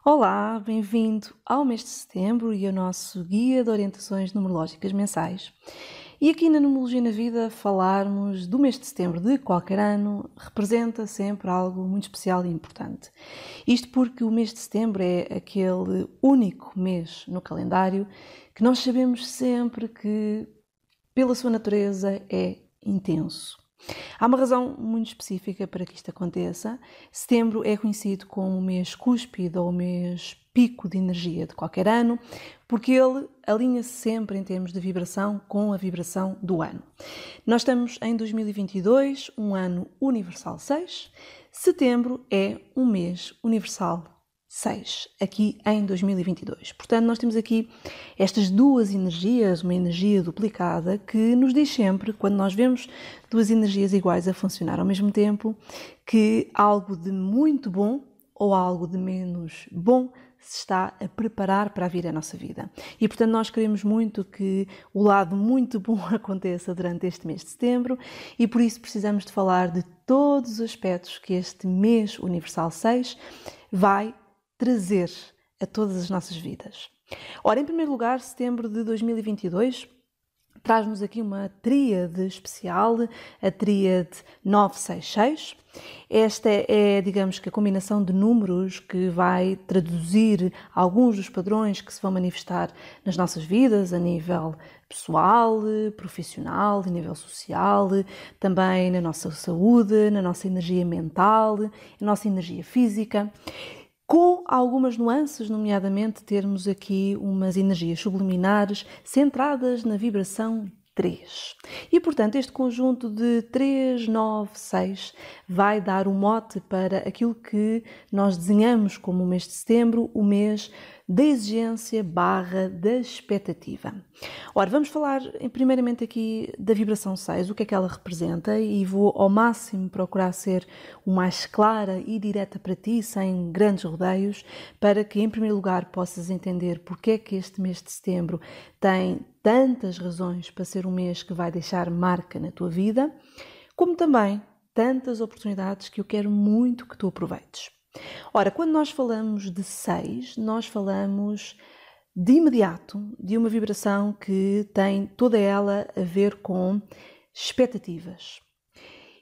Olá, bem-vindo ao mês de setembro e ao nosso guia de orientações numerológicas mensais. E aqui na Numerologia na Vida, falarmos do mês de setembro de qualquer ano representa sempre algo muito especial e importante. Isto porque o mês de setembro é aquele único mês no calendário que nós sabemos sempre que, pela sua natureza, é intenso. Há uma razão muito específica para que isto aconteça. Setembro é conhecido como o mês cúspide ou o mês pico de energia de qualquer ano, porque ele alinha-se sempre em termos de vibração com a vibração do ano. Nós estamos em 2022, um ano universal 6. Setembro é um mês universal 6, aqui em 2022. Portanto, nós temos aqui estas duas energias, uma energia duplicada, que nos diz sempre, quando nós vemos duas energias iguais a funcionar ao mesmo tempo, que algo de muito bom ou algo de menos bom se está a preparar para vir à nossa vida. E, portanto, nós queremos muito que o lado muito bom aconteça durante este mês de setembro e, por isso, precisamos de falar de todos os aspectos que este mês universal 6 vai trazer a todas as nossas vidas. Ora, em primeiro lugar, setembro de 2022 traz-nos aqui uma tríade especial, a tríade 966. Esta é, digamos que, a combinação de números que vai traduzir alguns dos padrões que se vão manifestar nas nossas vidas, a nível pessoal, profissional, a nível social, também na nossa saúde, na nossa energia mental, na nossa energia física, com algumas nuances, nomeadamente termos aqui umas energias subliminares centradas na vibração 3. E, portanto, este conjunto de 3, 9, 6 vai dar o mote para aquilo que nós desenhamos como o mês de setembro, o mês da exigência / da expectativa. Ora, vamos falar primeiramente aqui da vibração 6, o que é que ela representa, e vou ao máximo procurar ser o mais clara e direta para ti, sem grandes rodeios, para que em primeiro lugar possas entender porque é que este mês de setembro tem tantas razões para ser um mês que vai deixar marca na tua vida, como também tantas oportunidades que eu quero muito que tu aproveites. Ora, quando nós falamos de 6, nós falamos de imediato de uma vibração que tem toda ela a ver com expectativas.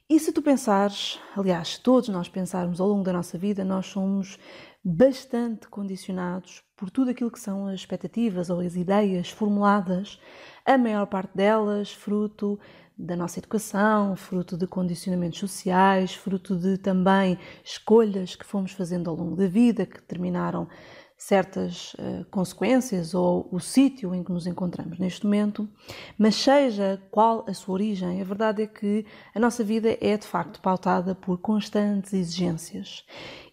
E se tu pensares, aliás, todos nós pensarmos ao longo da nossa vida, nós somos bastante condicionados por tudo aquilo que são as expectativas ou as ideias formuladas, a maior parte delas fruto da nossa educação, fruto de condicionamentos sociais, fruto de também escolhas que fomos fazendo ao longo da vida, que determinaram certas consequências ou o sítio em que nos encontramos neste momento, mas seja qual a sua origem, a verdade é que a nossa vida é de facto pautada por constantes exigências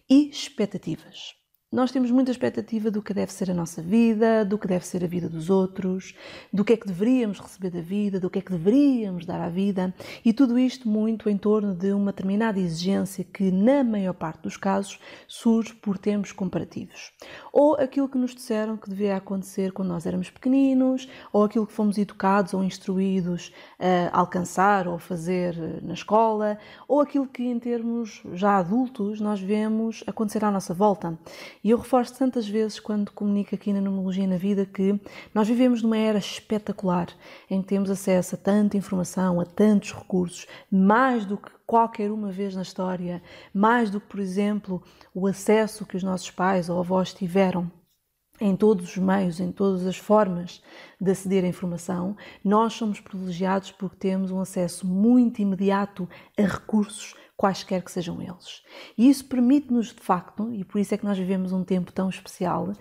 e expectativas. Nós temos muita expectativa do que deve ser a nossa vida, do que deve ser a vida dos outros, do que é que deveríamos receber da vida, do que é que deveríamos dar à vida, e tudo isto muito em torno de uma determinada exigência que, na maior parte dos casos, surge por termos comparativos. Ou aquilo que nos disseram que devia acontecer quando nós éramos pequeninos, ou aquilo que fomos educados ou instruídos a alcançar ou fazer na escola, ou aquilo que em termos já adultos nós vemos acontecer à nossa volta. E eu reforço tantas vezes quando comunico aqui na Numerologia na Vida que nós vivemos numa era espetacular em que temos acesso a tanta informação, a tantos recursos, mais do que qualquer uma vez na história, mais do que, por exemplo, o acesso que os nossos pais ou avós tiveram em todos os meios, em todas as formas de aceder à informação. Nós somos privilegiados porque temos um acesso muito imediato a recursos, quaisquer que sejam eles. E isso permite-nos, de facto, e por isso é que nós vivemos um tempo tão especial,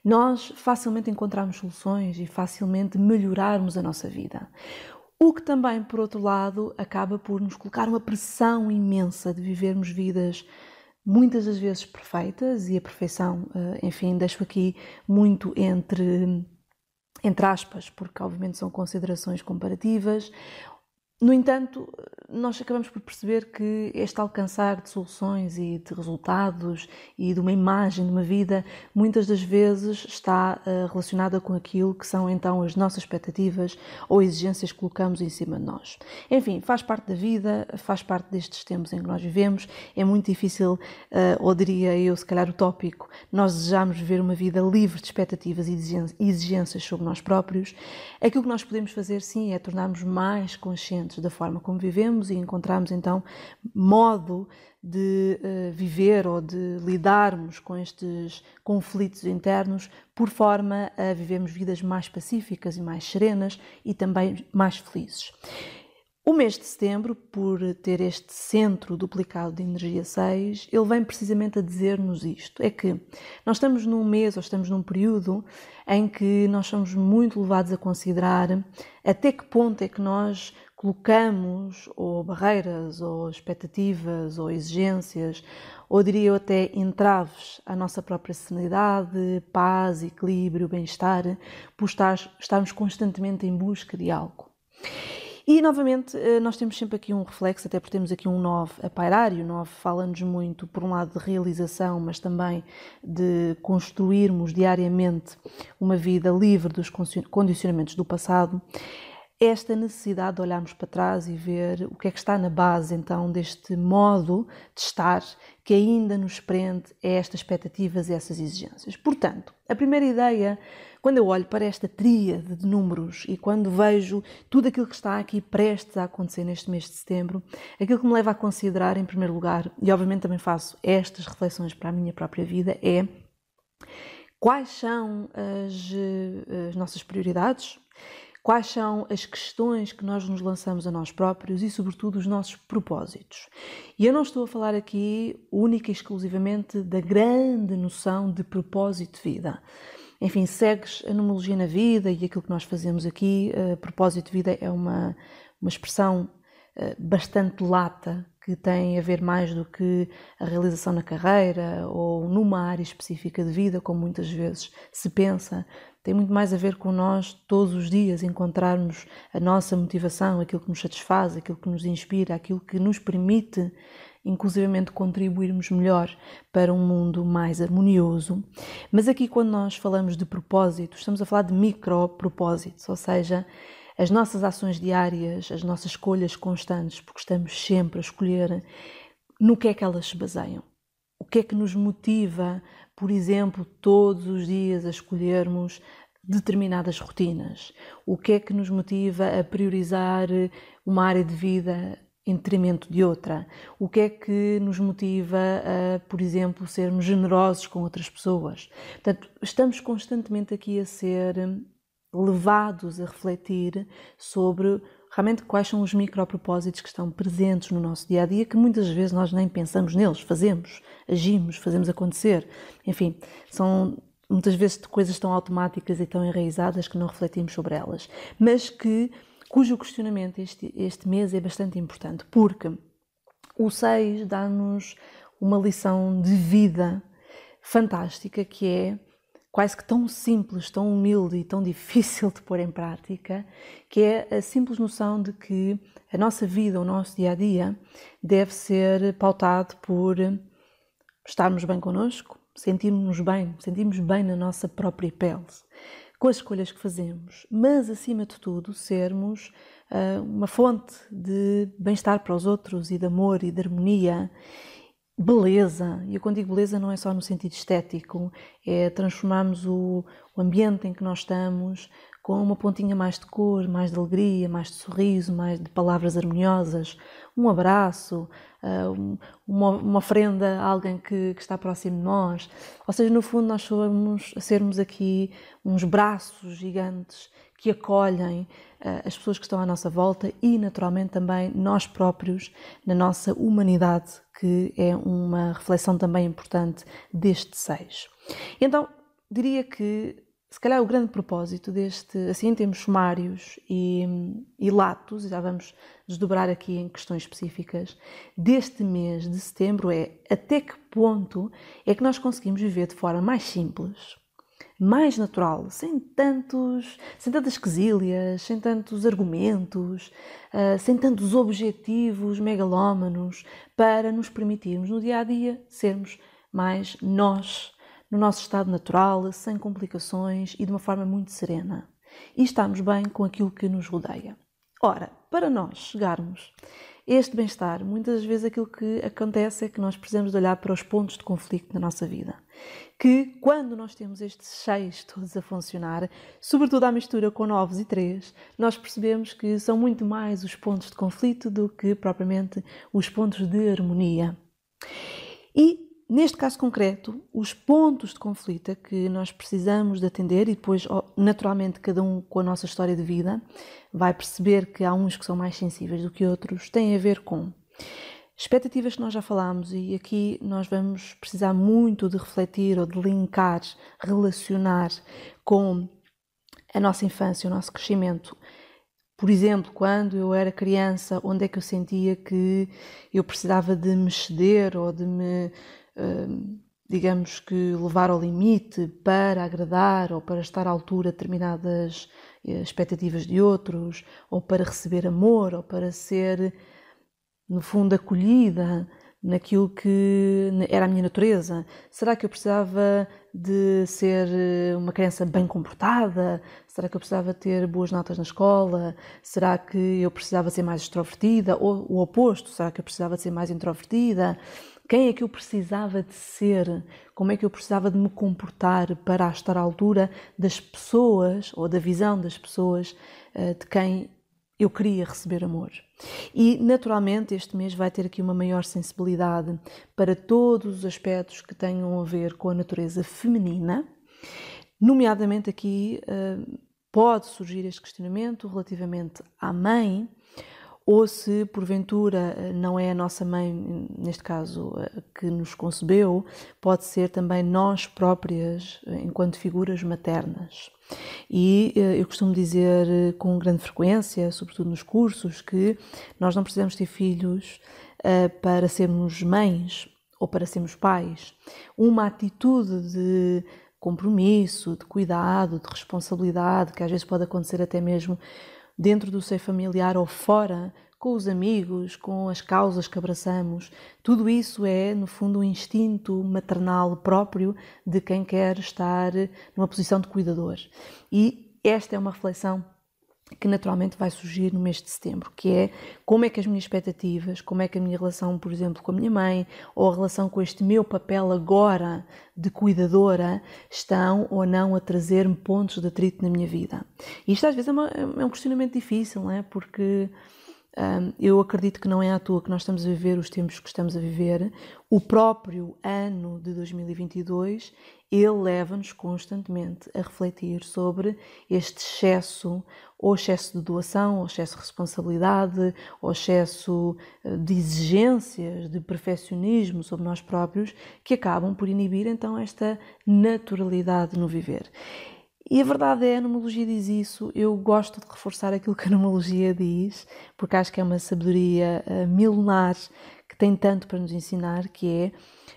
nós facilmente encontrarmos soluções e facilmente melhorarmos a nossa vida. O que também, por outro lado, acaba por nos colocar uma pressão imensa de vivermos vidas muitas das vezes perfeitas, e a perfeição, enfim, deixo aqui muito entre aspas, porque obviamente são considerações comparativas, No entanto, nós acabamos por perceber que este alcançar de soluções e de resultados e de uma imagem de uma vida, muitas das vezes está relacionada com aquilo que são então as nossas expectativas ou exigências que colocamos em cima de nós. Enfim, faz parte da vida, faz parte destes tempos em que nós vivemos. É muito difícil, ou diria eu, se calhar utópico, nós desejamos viver uma vida livre de expectativas e exigências sobre nós próprios. Aquilo que nós podemos fazer, sim, é tornarmos mais conscientes da forma como vivemos e encontrarmos então modo de viver ou de lidarmos com estes conflitos internos por forma a vivermos vidas mais pacíficas e mais serenas e também mais felizes. O mês de setembro, por ter este centro duplicado de energia 6, ele vem precisamente a dizer-nos isto, é que nós estamos num mês ou estamos num período em que nós somos muito levados a considerar até que ponto é que nós colocamos ou barreiras, ou expectativas, ou exigências, ou diria eu até entraves à nossa própria serenidade, paz, equilíbrio, bem-estar, por estarmos constantemente em busca de algo. E, novamente, nós temos sempre aqui um reflexo, até porque temos aqui um 9 a pairar, e o 9 fala-nos muito, por um lado, de realização, mas também de construirmos diariamente uma vida livre dos condicionamentos do passado. Esta necessidade de olharmos para trás e ver o que é que está na base, então, deste modo de estar que ainda nos prende a estas expectativas e essas exigências. Portanto, a primeira ideia, quando eu olho para esta tríade de números e quando vejo tudo aquilo que está aqui prestes a acontecer neste mês de setembro, aquilo que me leva a considerar, em primeiro lugar, e obviamente também faço estas reflexões para a minha própria vida, é quais são as nossas prioridades, quais são as questões que nós nos lançamos a nós próprios e, sobretudo, os nossos propósitos. E eu não estou a falar aqui única e exclusivamente da grande noção de propósito de vida. Enfim, segues a numerologia na vida e aquilo que nós fazemos aqui, propósito de vida é uma expressão bastante lata, que tem a ver mais do que a realização na carreira ou numa área específica de vida, como muitas vezes se pensa. Tem muito mais a ver com nós, todos os dias, encontrarmos a nossa motivação, aquilo que nos satisfaz, aquilo que nos inspira, aquilo que nos permite, inclusivamente, contribuirmos melhor para um mundo mais harmonioso. Mas aqui, quando nós falamos de propósito, estamos a falar de micropropósitos, ou seja, as nossas ações diárias, as nossas escolhas constantes, porque estamos sempre a escolher no que é que elas se baseiam. O que é que nos motiva, por exemplo, todos os dias a escolhermos determinadas rotinas? O que é que nos motiva a priorizar uma área de vida em detrimento de outra? O que é que nos motiva a, por exemplo, sermos generosos com outras pessoas? Portanto, estamos constantemente aqui a ser levados a refletir sobre realmente quais são os micropropósitos que estão presentes no nosso dia-a-dia, que muitas vezes nós nem pensamos neles, fazemos, agimos, fazemos acontecer. Enfim, são muitas vezes coisas tão automáticas e tão enraizadas que não refletimos sobre elas, mas cujo questionamento este mês é bastante importante, porque o 6 dá-nos uma lição de vida fantástica, que é quase que tão simples, tão humilde e tão difícil de pôr em prática, que é a simples noção de que a nossa vida, o nosso dia-a-dia, deve ser pautado por estarmos bem connosco, sentirmos bem na nossa própria pele, com as escolhas que fazemos, mas, acima de tudo, sermos uma fonte de bem-estar para os outros e de amor e de harmonia, beleza. E eu, quando digo beleza, não é só no sentido estético, é transformarmos o ambiente em que nós estamos com uma pontinha mais de cor, mais de alegria, mais de sorriso, mais de palavras harmoniosas, um abraço, uma oferenda a alguém que está próximo de nós. Ou seja, no fundo, nós somos a sermos aqui uns braços gigantes que acolhem as pessoas que estão à nossa volta e, naturalmente, também nós próprios, na nossa humanidade, que é uma reflexão também importante deste 6. Então, diria que, se calhar, o grande propósito deste, assim em termos sumários e latos, já vamos desdobrar aqui em questões específicas, deste mês de setembro é até que ponto é que nós conseguimos viver de forma mais simples, mais natural, sem tantas quesílias, sem tantos argumentos, sem tantos objetivos megalómanos, para nos permitirmos no dia a dia sermos mais nós, no nosso estado natural, sem complicações e de uma forma muito serena. E estarmos bem com aquilo que nos rodeia. Ora, para nós chegarmos a este bem-estar, muitas vezes aquilo que acontece é que nós precisamos de olhar para os pontos de conflito na nossa vida. Que quando nós temos estes 6 todos a funcionar, sobretudo à mistura com 9 e 3, nós percebemos que são muito mais os pontos de conflito do que propriamente os pontos de harmonia. E neste caso concreto, os pontos de conflito que nós precisamos de atender, e depois, naturalmente, cada um com a nossa história de vida, vai perceber que há uns que são mais sensíveis do que outros, têm a ver com expectativas que nós já falámos, e aqui nós vamos precisar muito de refletir ou de linkar, relacionar com a nossa infância, o nosso crescimento. Por exemplo, quando eu era criança, onde é que eu sentia que eu precisava de me ceder ou de me, digamos que, levar ao limite para agradar ou para estar à altura de determinadas expectativas de outros, ou para receber amor, ou para ser, no fundo, acolhida naquilo que era a minha natureza? Será que eu precisava de ser uma criança bem comportada? Será que eu precisava ter boas notas na escola? Será que eu precisava ser mais extrovertida? Ou o oposto, será que eu precisava de ser mais introvertida? Quem é que eu precisava de ser? Como é que eu precisava de me comportar para estar à altura das pessoas, ou da visão das pessoas de quem eu queria receber amor? E, naturalmente, este mês vai ter aqui uma maior sensibilidade para todos os aspectos que tenham a ver com a natureza feminina. Nomeadamente aqui pode surgir este questionamento relativamente à mãe, ou se porventura não é a nossa mãe, neste caso, que nos concebeu, pode ser também nós próprias, enquanto figuras maternas. E eu costumo dizer com grande frequência, sobretudo nos cursos, que nós não precisamos ter filhos para sermos mães ou para sermos pais. Uma atitude de compromisso, de cuidado, de responsabilidade, que às vezes pode acontecer até mesmo dentro do seio familiar ou fora, com os amigos, com as causas que abraçamos. Tudo isso é, no fundo, um instinto maternal próprio de quem quer estar numa posição de cuidador. E esta é uma reflexão que naturalmente vai surgir no mês de setembro, que é como é que as minhas expectativas, como é que a minha relação, por exemplo, com a minha mãe, ou a relação com este meu papel agora de cuidadora, estão ou não a trazer-me pontos de atrito na minha vida. E isto às vezes é um questionamento difícil, não é? Porque eu acredito que não é à toa que nós estamos a viver os tempos que estamos a viver. O próprio ano de 2022, ele leva-nos constantemente a refletir sobre este excesso, ou excesso de doação, ou excesso de responsabilidade, ou excesso de exigências, de perfeccionismo sobre nós próprios, que acabam por inibir então esta naturalidade no viver. E a verdade é, a numerologia diz isso. Eu gosto de reforçar aquilo que a numerologia diz, porque acho que é uma sabedoria milenar que tem tanto para nos ensinar, que é: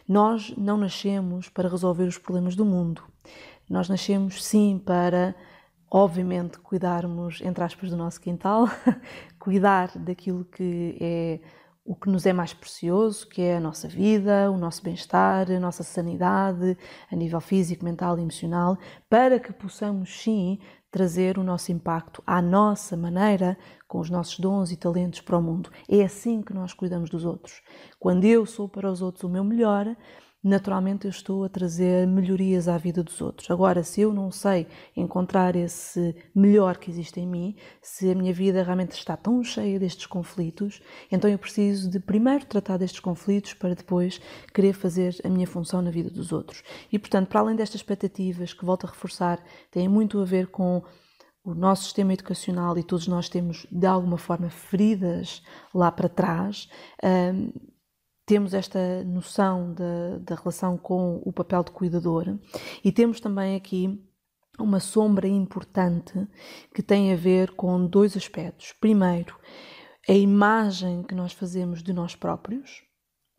nós não nascemos para resolver os problemas do mundo. Nós nascemos sim para, obviamente, cuidarmos, entre aspas, do nosso quintal, cuidar daquilo que é o que nos é mais precioso, que é a nossa vida, o nosso bem-estar, a nossa sanidade, a nível físico, mental e emocional, para que possamos, sim, trazer o nosso impacto à nossa maneira, com os nossos dons e talentos para o mundo. É assim que nós cuidamos dos outros. Quando eu sou para os outros o meu melhor, naturalmente eu estou a trazer melhorias à vida dos outros. Agora, se eu não sei encontrar esse melhor que existe em mim, se a minha vida realmente está tão cheia destes conflitos, então eu preciso de primeiro tratar destes conflitos para depois querer fazer a minha função na vida dos outros. E, portanto, para além destas expectativas, que volto a reforçar, têm muito a ver com o nosso sistema educacional, e todos nós temos, de alguma forma, feridas lá para trás, temos esta noção da relação com o papel de cuidador, e temos também aqui uma sombra importante que tem a ver com 2 aspectos. Primeiro, a imagem que nós fazemos de nós próprios,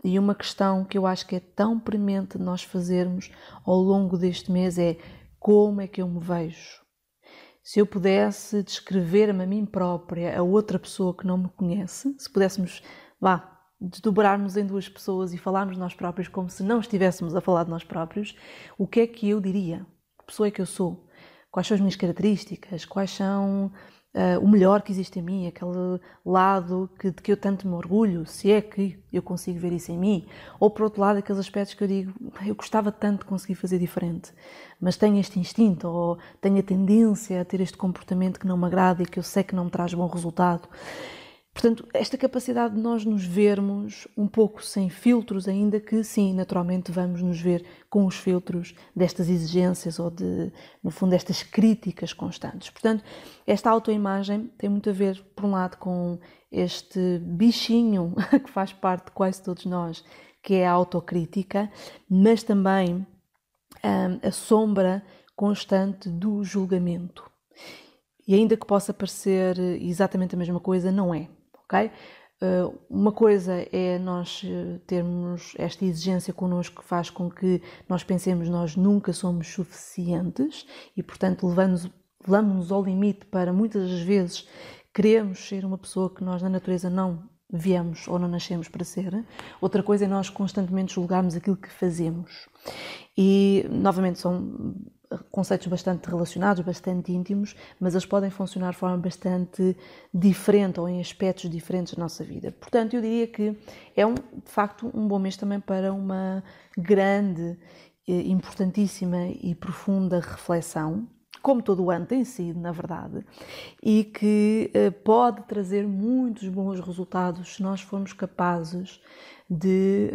e uma questão que eu acho que é tão premente de nós fazermos ao longo deste mês é: como é que eu me vejo. Se eu pudesse descrever-me a mim própria, a outra pessoa que não me conhece, se pudéssemos, desdobrarmos em duas pessoas e falarmos de nós próprios como se não estivéssemos a falar de nós próprios, o que é que eu diria? Que pessoa é que eu sou? Quais são as minhas características? Quais são o melhor que existe em mim? Aquele lado de que eu tanto me orgulho, se é que eu consigo ver isso em mim? Ou, por outro lado, aqueles aspectos que eu digo, eu gostava tanto de conseguir fazer diferente, mas tenho este instinto, ou tenho a tendência a ter este comportamento que não me agrada e que eu sei que não me traz bom resultado. Portanto, esta capacidade de nós nos vermos um pouco sem filtros, ainda que sim, naturalmente vamos nos ver com os filtros destas exigências ou no fundo, destas críticas constantes. Portanto, esta autoimagem tem muito a ver, por um lado, com este bichinho que faz parte de quase todos nós, que é a autocrítica, mas também a sombra constante do julgamento. E ainda que possa parecer exatamente a mesma coisa, não é. Okay? Uma coisa é nós termos esta exigência connosco que faz com que nós pensemos nós nunca somos suficientes e, portanto, levamos-nos ao limite para muitas das vezes queremos ser uma pessoa que nós na natureza não viemos ou não nascemos para ser. Outra coisa é nós constantemente julgarmos aquilo que fazemos. E, novamente, são conceitos bastante relacionados, bastante íntimos, mas eles podem funcionar de forma bastante diferente ou em aspectos diferentes da nossa vida. Portanto, eu diria que é de facto um bom mês também para uma grande, importantíssima e profunda reflexão, como todo o ano tem sido, na verdade, e que pode trazer muitos bons resultados se nós formos capazes de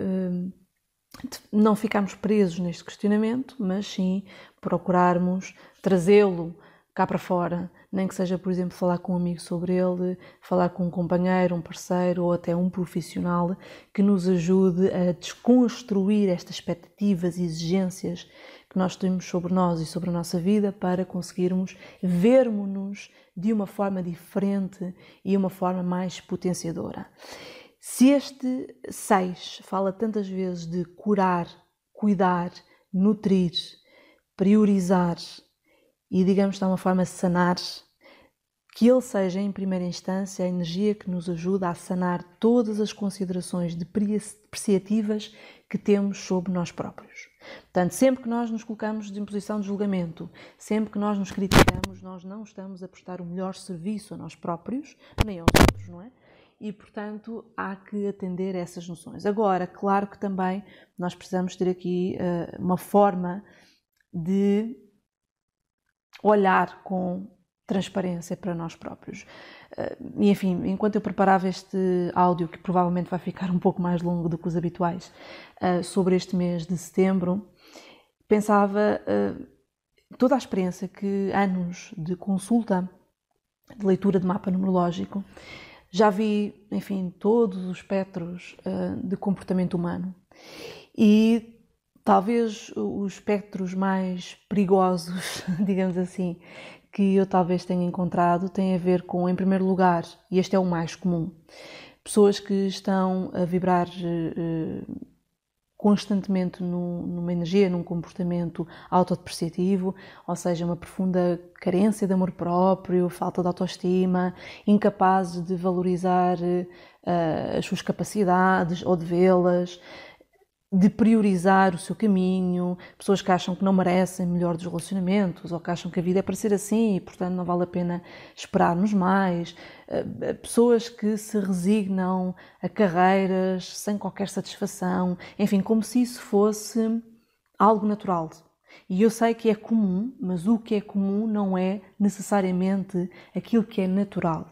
não ficarmos presos neste questionamento, mas sim procurarmos trazê-lo cá para fora, nem que seja, por exemplo, falar com um amigo sobre ele, falar com um companheiro, um parceiro ou até um profissional que nos ajude a desconstruir estas expectativas e exigências que nós temos sobre nós e sobre a nossa vida para conseguirmos vermos-nos de uma forma diferente e uma forma mais potenciadora. Se este 6 fala tantas vezes de curar, cuidar, nutrir, priorizar e, digamos, de uma forma sanar, que ele seja, em primeira instância, a energia que nos ajuda a sanar todas as considerações depreciativas que temos sobre nós próprios. Portanto, sempre que nós nos colocamos em posição de julgamento, sempre que nós nos criticamos, nós não estamos a prestar o melhor serviço a nós próprios, nem aos outros, não é? E, portanto, há que atender a essas noções. Agora, claro que também nós precisamos ter aqui uma forma de olhar com transparência para nós próprios. E, enfim, enquanto eu preparava este áudio, que provavelmente vai ficar um pouco mais longo do que os habituais, sobre este mês de setembro, pensava toda a experiência que anos de consulta, de leitura de mapa numerológico, já vi, enfim, todos os espectros de comportamento humano e talvez os espectros mais perigosos, digamos assim, que eu talvez tenha encontrado têm a ver com, em primeiro lugar, e este é o mais comum, pessoas que estão a vibrar constantemente numa energia, num comportamento autodepreciativo, ou seja, uma profunda carência de amor próprio, falta de autoestima, incapazes de valorizar as suas capacidades ou de vê-las, de priorizar o seu caminho, pessoas que acham que não merecem melhor dos relacionamentos ou que acham que a vida é para ser assim e, portanto, não vale a pena esperarmos mais, pessoas que se resignam a carreiras sem qualquer satisfação, enfim, como se isso fosse algo natural. E eu sei que é comum, mas o que é comum não é necessariamente aquilo que é natural.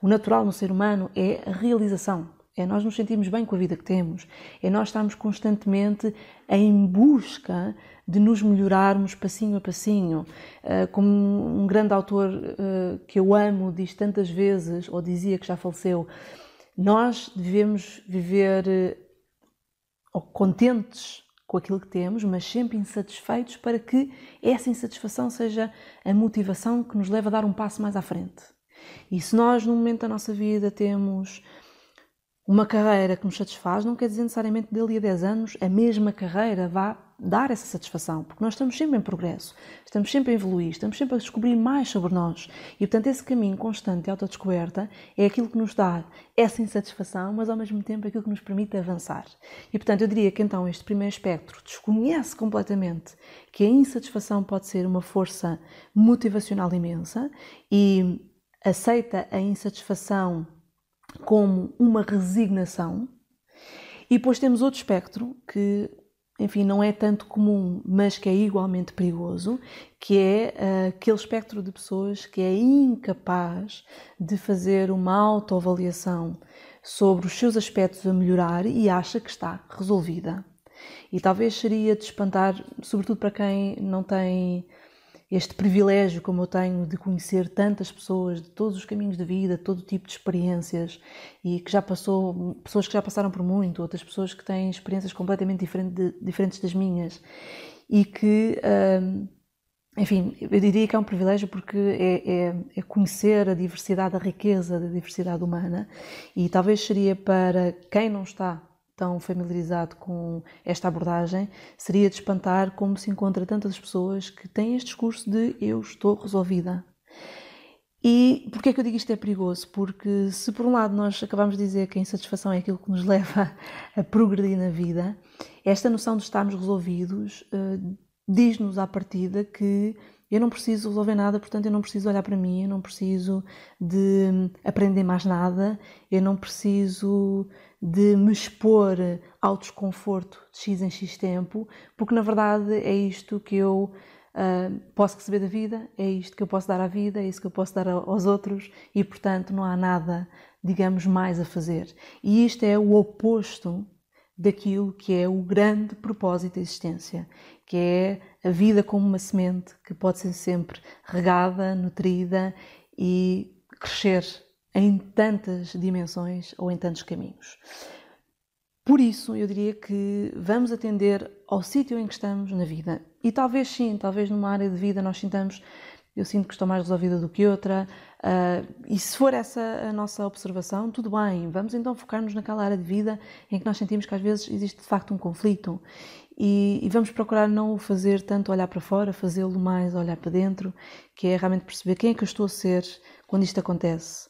O natural no ser humano é a realização. É nós nos sentirmos bem com a vida que temos. É nós estarmos constantemente em busca de nos melhorarmos passinho a passinho. Como um grande autor que eu amo diz tantas vezes, ou dizia que já faleceu, nós devemos viver contentes com aquilo que temos, mas sempre insatisfeitos para que essa insatisfação seja a motivação que nos leva a dar um passo mais à frente. E se nós, num momento da nossa vida, temos uma carreira que nos satisfaz, não quer dizer necessariamente dali a 10 anos a mesma carreira vá dar essa satisfação, porque nós estamos sempre em progresso, estamos sempre a evoluir, estamos sempre a descobrir mais sobre nós e, portanto, esse caminho constante de autodescoberta é aquilo que nos dá essa insatisfação, mas ao mesmo tempo é aquilo que nos permite avançar. E, portanto, eu diria que então este primeiro espectro desconhece completamente que a insatisfação pode ser uma força motivacional imensa e aceita a insatisfação como uma resignação. E depois temos outro espectro que, enfim, não é tanto comum, mas que é igualmente perigoso, que é aquele espectro de pessoas que é incapaz de fazer uma autoavaliação sobre os seus aspectos a melhorar e acha que está resolvida. E talvez seria de espantar, sobretudo para quem não tem este privilégio, como eu tenho, de conhecer tantas pessoas de todos os caminhos de vida, todo tipo de experiências e que já passou, pessoas que já passaram por muito, outras pessoas que têm experiências completamente diferentes das minhas e que, enfim, eu diria que é um privilégio porque é conhecer a diversidade, a riqueza da diversidade humana e talvez seria para quem não está tão familiarizado com esta abordagem, seria de espantar como se encontra tantas pessoas que têm este discurso de eu estou resolvida. E porquê é que eu digo isto é perigoso? Porque se por um lado nós acabamos de dizer que a insatisfação é aquilo que nos leva a progredir na vida, esta noção de estarmos resolvidos diz-nos à partida que eu não preciso resolver nada, portanto eu não preciso olhar para mim, eu não preciso de aprender mais nada, eu não preciso de me expor ao desconforto de X em X tempo, porque na verdade é isto que eu posso receber da vida, é isto que eu posso dar à vida, é isso que eu posso dar aos outros e portanto não há nada, digamos, mais a fazer. E isto é o oposto daquilo que é o grande propósito da existência, que é a vida como uma semente que pode ser sempre regada, nutrida e crescer em tantas dimensões ou em tantos caminhos. Por isso, eu diria que vamos atender ao sítio em que estamos na vida. E talvez sim, talvez numa área de vida nós sintamos, eu sinto que estou mais resolvida do que outra, e se for essa a nossa observação, tudo bem, vamos então focar-nos naquela área de vida em que nós sentimos que às vezes existe de facto um conflito e vamos procurar não o fazer tanto olhar para fora, fazê-lo mais olhar para dentro, que é realmente perceber quem é que eu estou a ser quando isto acontece,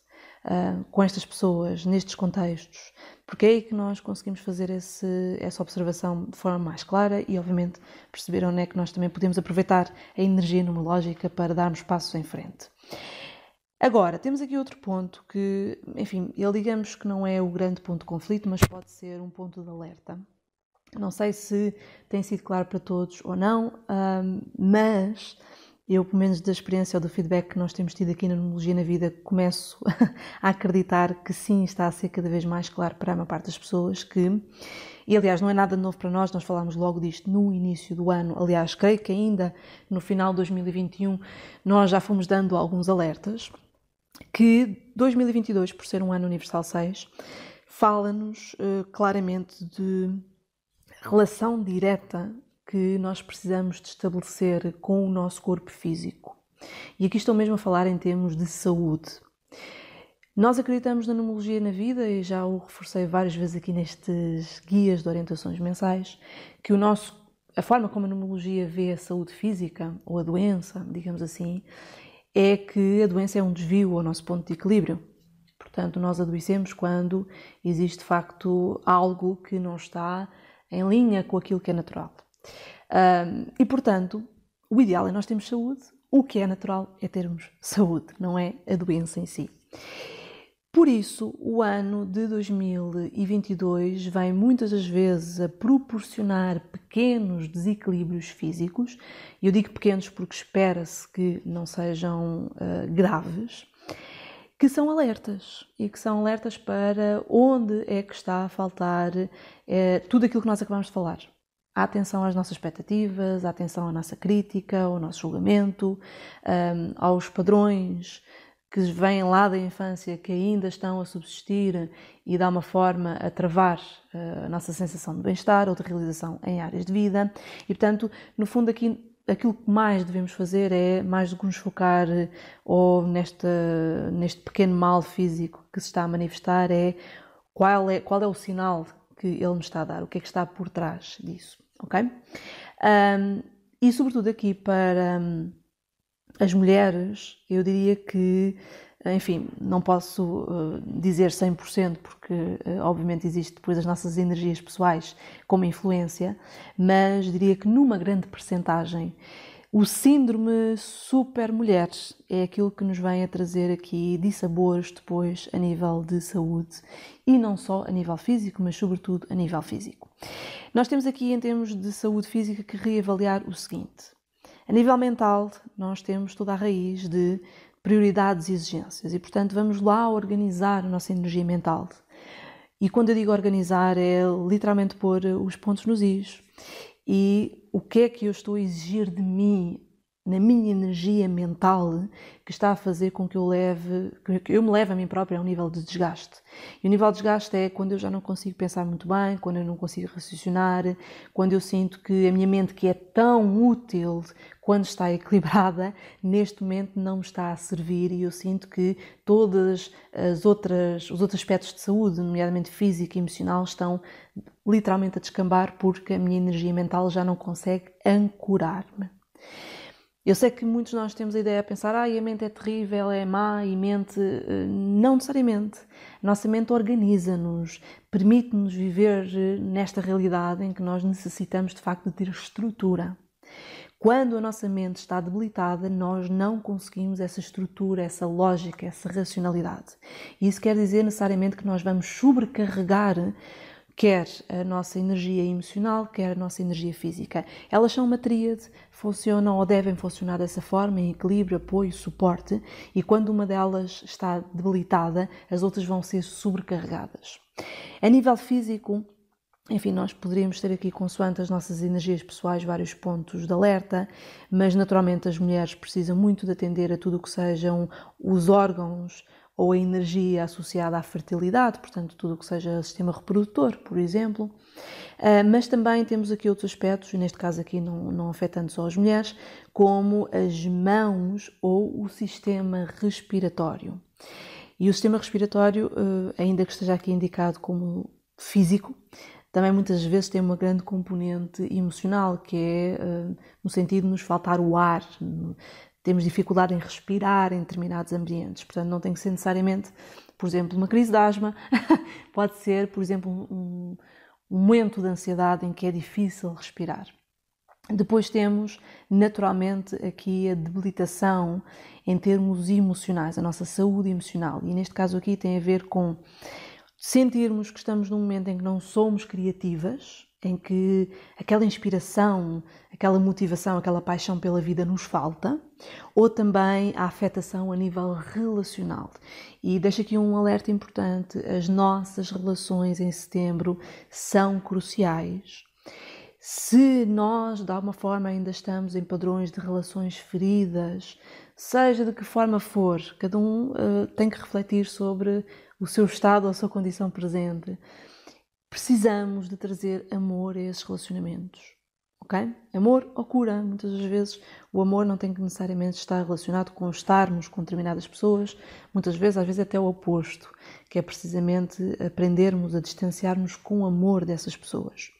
com estas pessoas, nestes contextos, porque é aí que nós conseguimos fazer essa observação de forma mais clara e, obviamente, perceber onde é que nós também podemos aproveitar a energia numerológica para darmos passos em frente. Agora, temos aqui outro ponto que, enfim, ele digamos que não é o grande ponto de conflito, mas pode ser um ponto de alerta. Não sei se tem sido claro para todos ou não, mas eu, pelo menos da experiência ou do feedback que nós temos tido aqui na Numerologia na Vida, começo a acreditar que sim, está a ser cada vez mais claro para a maior parte das pessoas que, e aliás não é nada novo para nós falámos logo disto no início do ano, aliás creio que ainda no final de 2021 nós já fomos dando alguns alertas, que 2022, por ser um ano universal 6, fala-nos claramente de relação direta que nós precisamos de estabelecer com o nosso corpo físico. E aqui estou mesmo a falar em termos de saúde. Nós acreditamos na numerologia na vida, e já o reforcei várias vezes aqui nestes guias de orientações mensais, que a forma como a numerologia vê a saúde física, ou a doença, digamos assim, é que a doença é um desvio ao nosso ponto de equilíbrio. Portanto, nós adoecemos quando existe de facto algo que não está em linha com aquilo que é natural. E, portanto, o ideal é nós termos saúde, o que é natural é termos saúde, não é a doença em si. Por isso, o ano de 2022 vem muitas das vezes a proporcionar pequenos desequilíbrios físicos, e eu digo pequenos porque espera-se que não sejam graves, que são alertas, e que são alertas para onde é que está a faltar tudo aquilo que nós acabamos de falar. A atenção às nossas expectativas, a atenção à nossa crítica, ao nosso julgamento, aos padrões que vêm lá da infância que ainda estão a subsistir e de uma forma a travar a nossa sensação de bem-estar ou de realização em áreas de vida. E, portanto, no fundo aqui aquilo que mais devemos fazer é, mais do que nos focar ou neste pequeno mal físico que se está a manifestar, qual é o sinal que ele me está a dar, o que é que está por trás disso, ok? E sobretudo aqui para as mulheres, eu diria que, enfim, não posso dizer 100% porque obviamente existe depois as nossas energias pessoais como influência, mas diria que numa grande percentagem o síndrome super mulheres é aquilo que nos vem a trazer aqui dissabores depois a nível de saúde e não só a nível físico, mas sobretudo a nível físico. Nós temos aqui em termos de saúde física que reavaliar o seguinte. A nível mental, nós temos toda a raiz de prioridades e exigências e, portanto, vamos lá organizar a nossa energia mental. E quando eu digo organizar, é literalmente pôr os pontos nos is. E o que é que eu estou a exigir de mim, na minha energia mental, que está a fazer com que eu me leve a mim própria a um nível de desgaste. E o nível de desgaste é quando eu já não consigo pensar muito bem, quando eu não consigo raciocinar, quando eu sinto que a minha mente, que é tão útil quando está equilibrada, neste momento não me está a servir e eu sinto que todos os outros aspectos de saúde, nomeadamente física e emocional, estão literalmente a descambar porque a minha energia mental já não consegue ancorar-me. Eu sei que muitos de nós temos a ideia de pensar a mente é terrível, é má e mente. Não necessariamente. A nossa mente organiza-nos, permite-nos viver nesta realidade em que nós necessitamos de facto de ter estrutura. Quando a nossa mente está debilitada, nós não conseguimos essa estrutura, essa lógica, essa racionalidade. E isso quer dizer necessariamente que nós vamos sobrecarregar quer a nossa energia emocional, quer a nossa energia física. Elas são uma tríade, funcionam ou devem funcionar dessa forma, em equilíbrio, apoio, suporte, e quando uma delas está debilitada, as outras vão ser sobrecarregadas. A nível físico, enfim, nós poderíamos ter aqui, consoante as nossas energias pessoais, vários pontos de alerta, mas naturalmente as mulheres precisam muito de atender a tudo o que sejam os órgãos ou a energia associada à fertilidade, portanto, tudo o que seja sistema reprodutor, por exemplo. Mas também temos aqui outros aspectos, e neste caso aqui não afetando só as mulheres, como as mãos ou o sistema respiratório. E o sistema respiratório, ainda que esteja aqui indicado como físico, também muitas vezes tem uma grande componente emocional, que é no sentido de nos faltar o ar, temos dificuldade em respirar em determinados ambientes. Portanto, não tem que ser necessariamente, por exemplo, uma crise de asma, pode ser, por exemplo, um momento de ansiedade em que é difícil respirar. Depois temos, naturalmente, aqui a debilitação em termos emocionais, a nossa saúde emocional. E neste caso aqui tem a ver com sentirmos que estamos num momento em que não somos criativas, em que aquela inspiração, aquela motivação, aquela paixão pela vida nos falta, ou também a afetação a nível relacional. E deixo aqui um alerta importante, as nossas relações em setembro são cruciais. Se nós, de alguma forma, ainda estamos em padrões de relações feridas, seja de que forma for, cada um tem que refletir sobre o seu estado, a sua condição presente. Precisamos de trazer amor a esses relacionamentos, ok? Amor ou cura. Muitas das vezes o amor não tem que necessariamente estar relacionado com estarmos com determinadas pessoas, muitas vezes, às vezes até o oposto, que é precisamente aprendermos a distanciar-nos com o amor dessas pessoas.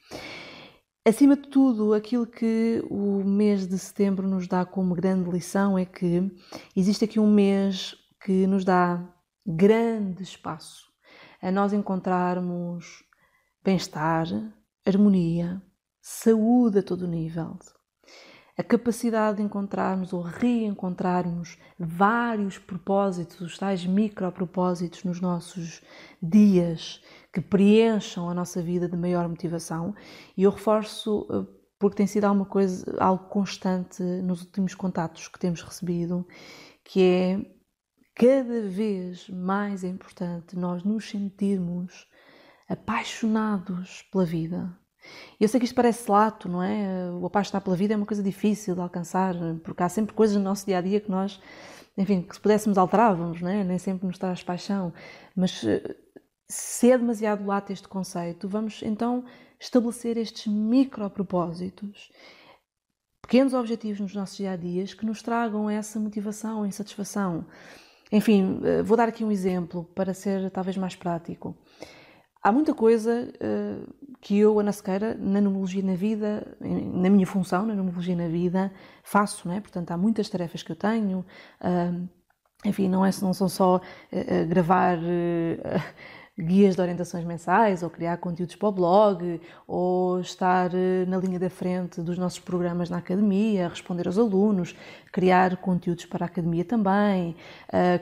Acima de tudo, aquilo que o mês de setembro nos dá como grande lição é que existe aqui um mês que nos dá grande espaço a nós encontrarmos bem-estar, harmonia, saúde a todo nível, a capacidade de encontrarmos ou reencontrarmos vários propósitos, os tais micropropósitos nos nossos dias que preencham a nossa vida de maior motivação. E eu reforço porque tem sido algo constante nos últimos contatos que temos recebido, que é cada vez mais importante nós nos sentirmos apaixonados pela vida. Eu sei que isto parece lato, não é? O apaixonar pela vida é uma coisa difícil de alcançar, porque há sempre coisas no nosso dia-a-dia que nós, enfim, que se pudéssemos alterávamos, não é? Nem sempre nos traz paixão. Mas se é demasiado lato este conceito, vamos então estabelecer estes micropropósitos, pequenos objetivos nos nossos dia-a-dias que nos tragam essa motivação e satisfação. Enfim, vou dar aqui um exemplo para ser talvez mais prático. há muita coisa que eu, Ana Sequeira, na Numerologia na Vida, na minha função, na Numerologia na Vida, faço, não é? Portanto, há muitas tarefas que eu tenho, enfim, não são só gravar guias de orientações mensais, ou criar conteúdos para o blog, ou estar na linha da frente dos nossos programas na academia, responder aos alunos, criar conteúdos para a academia também,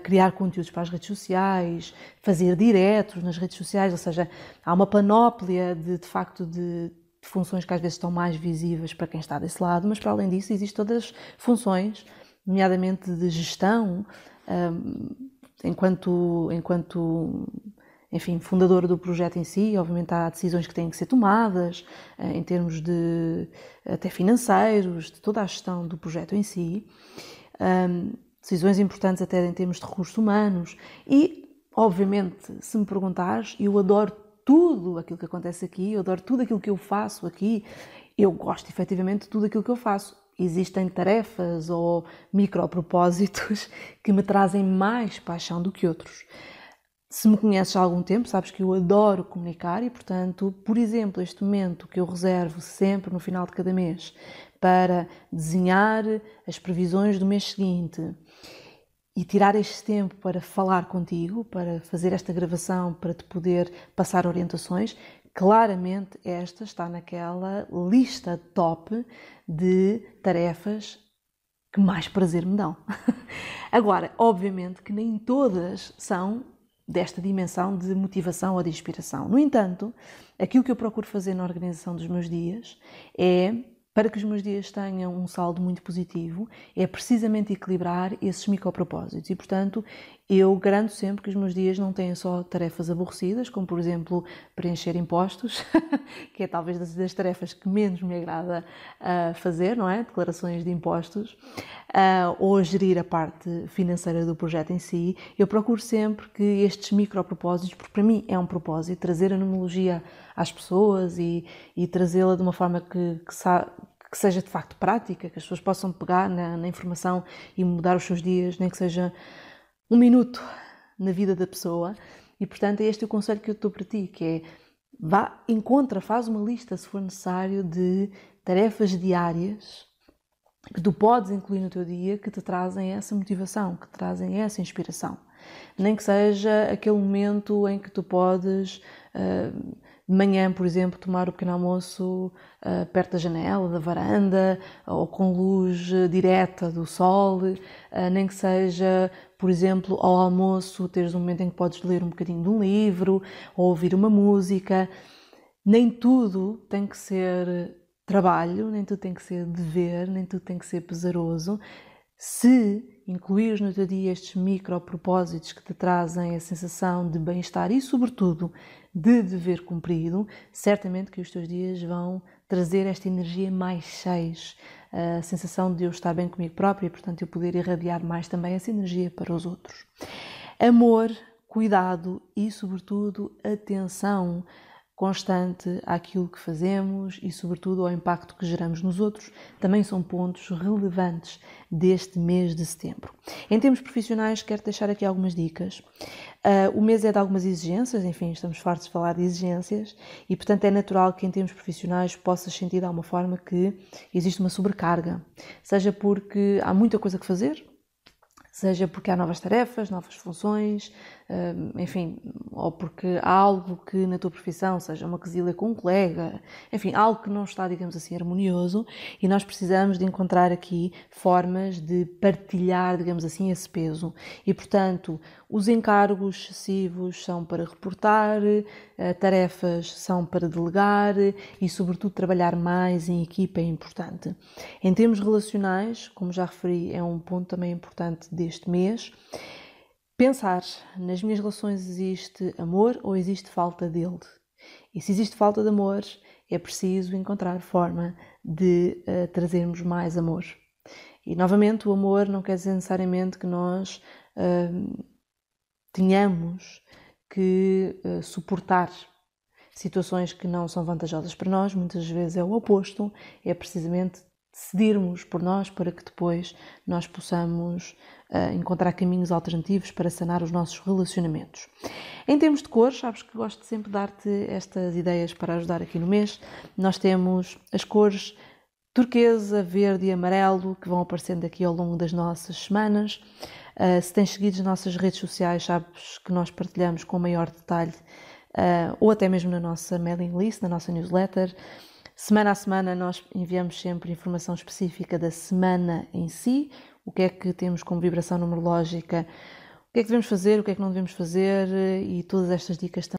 criar conteúdos para as redes sociais, fazer diretos nas redes sociais, ou seja, há uma panóplia de facto de funções que às vezes estão mais visíveis para quem está desse lado, mas para além disso existem todas as funções, nomeadamente de gestão, enquanto enfim, fundadora do projeto em si. Obviamente há decisões que têm que ser tomadas, em termos de até financeiros, de toda a gestão do projeto em si, decisões importantes até em termos de recursos humanos e, obviamente, se me perguntares, eu adoro tudo aquilo que acontece aqui, eu adoro tudo aquilo que eu faço aqui, eu gosto efetivamente de tudo aquilo que eu faço. Existem tarefas ou micropropósitos que me trazem mais paixão do que outros. Se me conheces há algum tempo, sabes que eu adoro comunicar e, portanto, por exemplo, este momento que eu reservo sempre no final de cada mês para desenhar as previsões do mês seguinte e tirar este tempo para falar contigo, para fazer esta gravação, para te poder passar orientações, claramente esta está naquela lista top de tarefas que mais prazer me dão. Agora, obviamente que nem todas são desta dimensão de motivação ou de inspiração. No entanto, aquilo que eu procuro fazer na organização dos meus dias é, para que os meus dias tenham um saldo muito positivo, é precisamente equilibrar esses micropropósitos e, portanto, eu garanto sempre que os meus dias não têm só tarefas aborrecidas, como, por exemplo, preencher impostos, que é talvez das tarefas que menos me agrada fazer, não é? Declarações de impostos, ou gerir a parte financeira do projeto em si. Eu procuro sempre que estes micropropósitos, porque para mim é um propósito, trazer a numerologia às pessoas e trazê-la de uma forma que seja de facto prática, que as pessoas possam pegar na informação e mudar os seus dias, nem que seja um minuto na vida da pessoa. E, portanto, é este o conselho que eu dou para ti, que é faz uma lista, se for necessário, de tarefas diárias que tu podes incluir no teu dia, que te trazem essa motivação, que te trazem essa inspiração. Nem que seja aquele momento em que tu podes, de manhã, por exemplo, tomar o pequeno almoço perto da janela, da varanda, ou com luz direta do sol, nem que seja, por exemplo, ao almoço, teres um momento em que podes ler um bocadinho de um livro, ou ouvir uma música. Nem tudo tem que ser trabalho, nem tudo tem que ser dever, nem tudo tem que ser pesaroso. Se incluires no teu dia estes micropropósitos que te trazem a sensação de bem-estar e, sobretudo, de dever cumprido, certamente que os teus dias vão trazer esta energia mais cheios, a sensação de eu estar bem comigo própria e, portanto, eu poder irradiar mais também essa energia para os outros. Amor, cuidado e, sobretudo, atenção constante àquilo que fazemos e, sobretudo, ao impacto que geramos nos outros, também são pontos relevantes deste mês de setembro. Em termos profissionais, quero deixar aqui algumas dicas. O mês é de algumas exigências, enfim, estamos fartos de falar de exigências e, portanto, é natural que em termos profissionais possas sentir de alguma forma que existe uma sobrecarga, seja porque há muita coisa que fazer, seja porque há novas tarefas, novas funções, enfim, ou porque há algo que na tua profissão, seja uma quesilha com um colega, enfim, algo que não está, digamos assim, harmonioso e nós precisamos de encontrar aqui formas de partilhar, digamos assim, esse peso. E, portanto, os encargos excessivos são para reportar, tarefas são para delegar e, sobretudo, trabalhar mais em equipa é importante. Em termos relacionais, como já referi, é um ponto também importante deste mês. Pensar, nas minhas relações existe amor ou existe falta dele? E se existe falta de amor, é preciso encontrar forma de trazermos mais amor. E, novamente, o amor não quer dizer necessariamente que nós tenhamos que suportar situações que não são vantajosas para nós. Muitas vezes é o oposto, é precisamente decidirmos por nós para que depois nós possamos encontrar caminhos alternativos para sanar os nossos relacionamentos. Em termos de cores, sabes que gosto sempre de dar-te estas ideias para ajudar aqui no mês. Nós temos as cores turquesa, verde e amarelo que vão aparecendo aqui ao longo das nossas semanas. Se tens seguido as nossas redes sociais, sabes que nós partilhamos com maior detalhe ou até mesmo na nossa mailing list, na nossa newsletter. Semana a semana nós enviamos sempre informação específica da semana em si, o que é que temos como vibração numerológica, o que é que devemos fazer, o que é que não devemos fazer e todas estas dicas